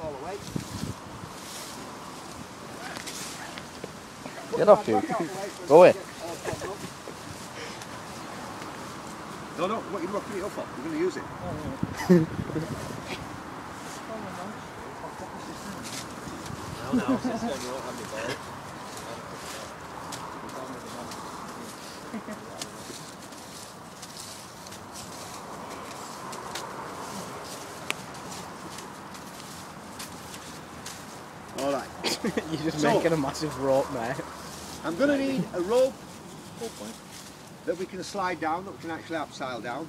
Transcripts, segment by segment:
all the way. Get off you. Go away. No, no, what are you rocking it up for? You're going to use it. No, since then you won't have me ball. Alright. You're just making a massive rope, mate. I'm going to need a rope that we can slide down, that we can actually abseil down.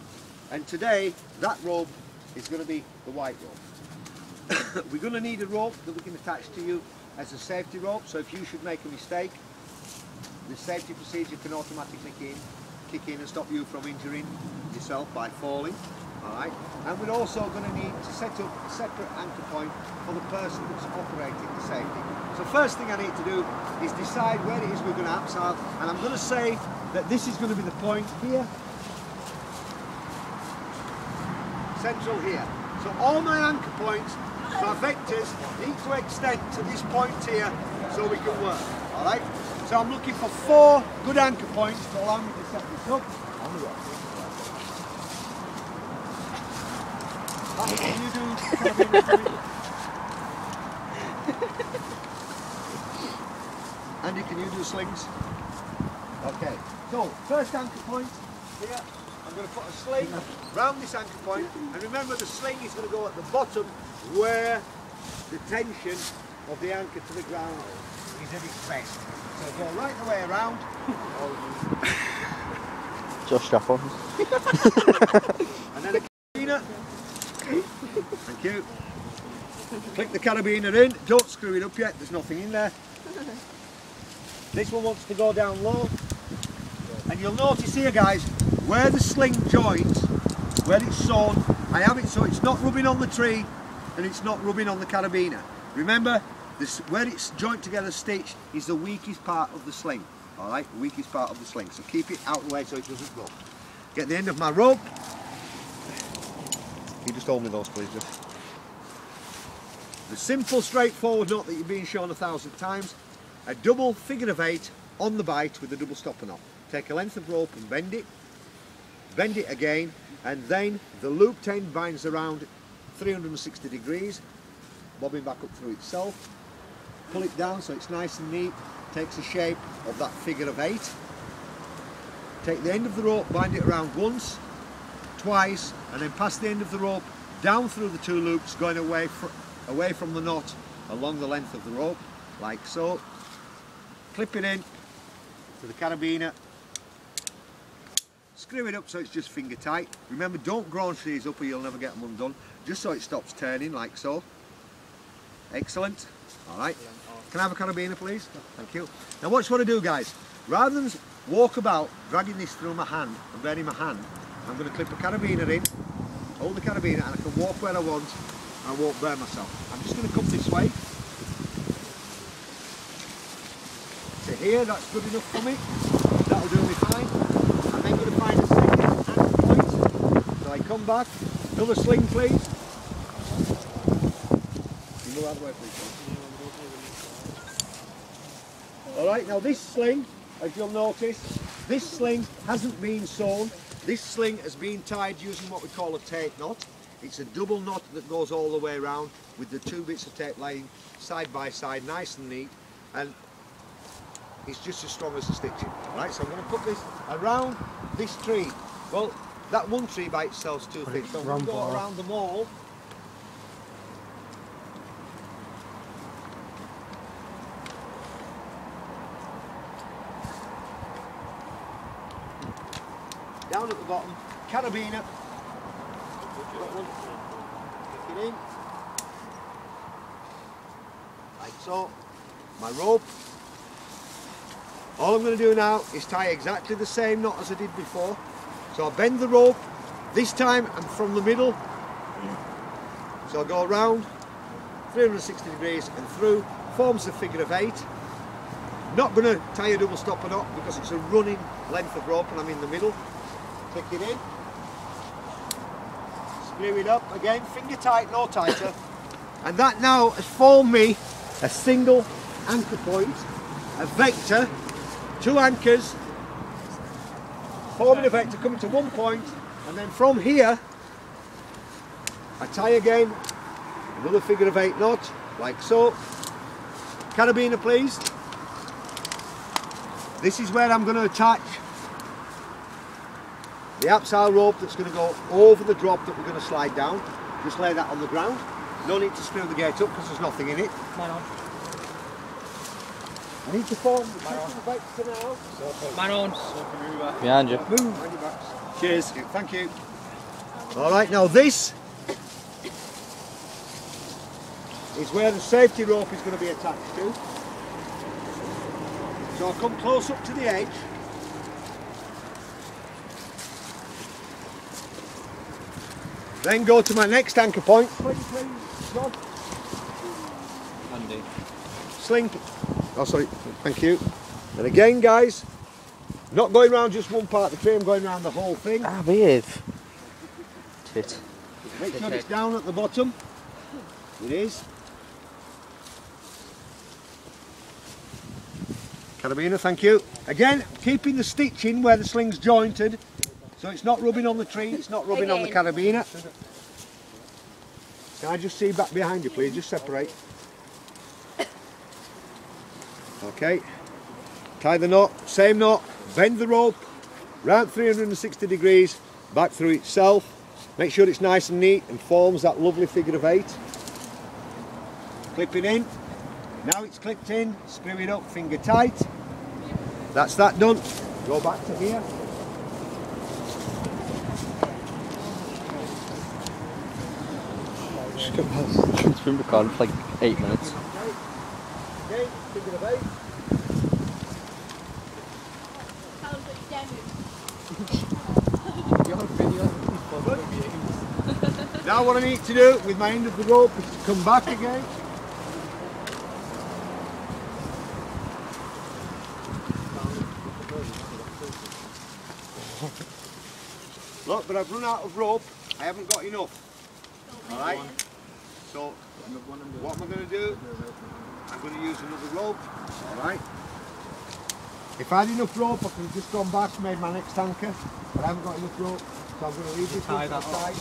And today, that rope is going to be the white rope. We're going to need a rope that we can attach to you as a safety rope, so if you should make a mistake, the safety procedure can automatically kick in and stop you from injuring yourself by falling. Alright, and we're also going to need to set up a separate anchor point for the person that's operating the safety. So first thing I need to do is decide where it is we're going to abseil, and I'm going to say that this is going to be the point here, central here. So all my anchor points, my vectors, need to extend to this point here so we can work. Alright, so I'm looking for 4 good anchor points to allow me to set this up. Can you do Andy, can you do slings? Okay, so first anchor point here, I'm going to put a sling round this anchor point, and remember the sling is going to go at the bottom where the tension of the anchor to the ground is at its best. So go right the way around. Just strap on. And then a carabiner. Thank you. Click the carabiner in, don't screw it up yet, there's nothing in there. This one wants to go down low. And you'll notice here guys, where the sling joins, where it's sewn, I have it so it's not rubbing on the tree and it's not rubbing on the carabiner. Remember, this, where it's joined together stitched is the weakest part of the sling. Alright, the weakest part of the sling. So keep it out of the way so it doesn't rub. Get the end of my rope. You just hold me those please. Just. The simple straightforward knot that you're being shown 1,000 times. A double figure of 8 on the bite with a double stopper knot. Take a length of rope and bend it again, and then the looped end binds around 360 degrees, bobbing back up through itself. Pull it down so it's nice and neat, takes the shape of that figure of 8. Take the end of the rope, bind it around once, twice, and then pass the end of the rope down through the 2 loops, going away from the knot along the length of the rope, like so. Clip it in to the carabiner, screw it up so it's just finger tight. Remember, don't grounge these up or you'll never get them undone, just so it stops turning, like so. Excellent. Alright, can I have a carabiner please? Thank you. Now what you want to do guys, rather than walk about dragging this through my hand and burning my hand, I'm going to clip a carabiner in, hold the carabiner, and I can walk where I want and I won't burn myself. I'm just going to come this way. To here, that's good enough for me. That'll do me fine. I'm then going to find a second anchor point. So I come back, another sling please. You move out of the way please. Alright, now this sling, as you'll notice, this sling hasn't been sewn. This sling has been tied using what we call a tape knot. It's a double knot that goes all the way around with the 2 bits of tape lying side by side, nice and neat, and it's just as strong as the stitching. Right, so I'm going to put this around this tree. Well, that one tree by itself is too thick, so I'm going to go around them all. Down at the bottom, carabiner. Kick it in. Like so. My rope. All I'm going to do now is tie exactly the same knot as I did before. So I'll bend the rope. This time I'm from the middle. So I'll go around 360 degrees and through. Forms a figure of 8. Not going to tie a double stopper knot because it's a running length of rope and I'm in the middle. Click it in. Screw it up again, finger tight, no tighter. And that now has formed me a single anchor point, a vector, 2 anchors, forming a vector coming to 1 point, and then from here I tie again another figure of 8 knot, like so. Carabiner please. This is where I'm going to attach the Abseil rope that's going to go over the drop that we're going to slide down. Just lay that on the ground. No need to screw the gate up because there's nothing in it. Man on. I need to form the vector now. Man on. Behind you. Move. Cheers. Thank you. Alright, now this is where the safety rope is going to be attached to. So I'll come close up to the edge. Then go to my next anchor point. Andy. Sling. Oh, sorry. Thank you. And again, guys, not going around just one part of the tree, I'm going around the whole thing. Ah, behave. Tit. Make sure it's down at the bottom. It is. Carabiner, thank you. Again, keeping the stitching where the sling's jointed, so it's not rubbing on the tree, it's not rubbing on the carabiner. Can I just see back behind you, please? Just separate. Okay. Tie the knot, same knot, bend the rope, round 360 degrees, back through itself. Make sure it's nice and neat and forms that lovely figure of 8. Clip it in. Now it's clipped in, screw it up, finger tight. That's that done. Go back to here. It's been recording for like 8 minutes. Okay, figure of 8. Now what I need to do with my end of the rope is to come back again. Look, but I've run out of rope. I haven't got enough. Alright? So, what am I going to do? I'm going to use another rope. Alright? If I had enough rope, I could have just gone back and made my next anchor. But I haven't got enough rope. So I'm going to leave this one aside.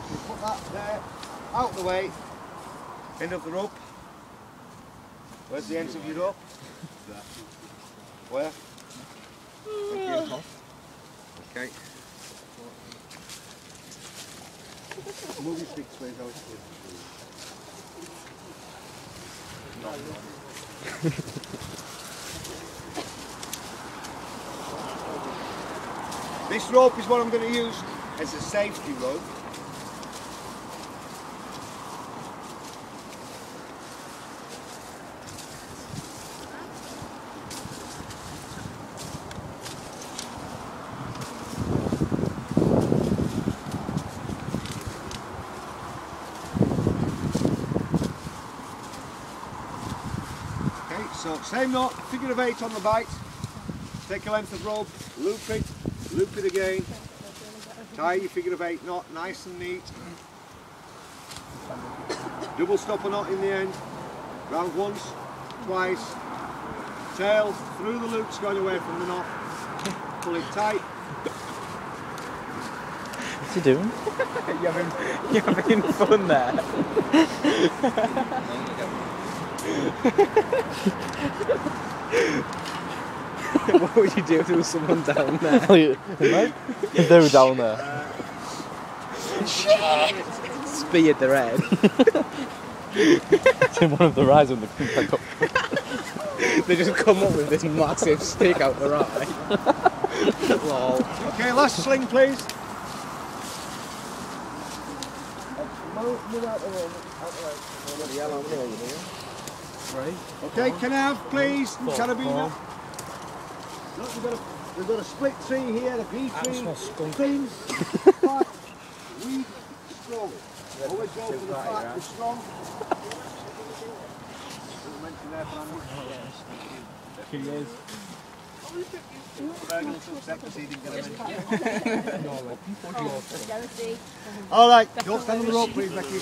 Just put that there, out the way. End of the rope. Where's the ends of your rope? Where? Thank you. Okay. Move your sticks, please. This rope is what I'm going to use as a safety rope. So same knot, figure of 8 on the bite, take a length of rope, loop it again, tie your figure of 8 knot nice and neat, double stopper knot in the end, round once, twice, tail through the loops going away from the knot, pull it tight. What's he doing? You're having fun there. What would you do if there was someone down there? If they were down there. Speared their head. It's in one of the rides when they come back up. They just come up with this massive stick out the ride. Lol. Okay, last sling please. Okay, can I have please carabiner? Look, we've got a split tree here, a bee tree, thin, fat, weak, strong. Always go for the fat, the strong. Alright, don't stand on the rope please, Becky.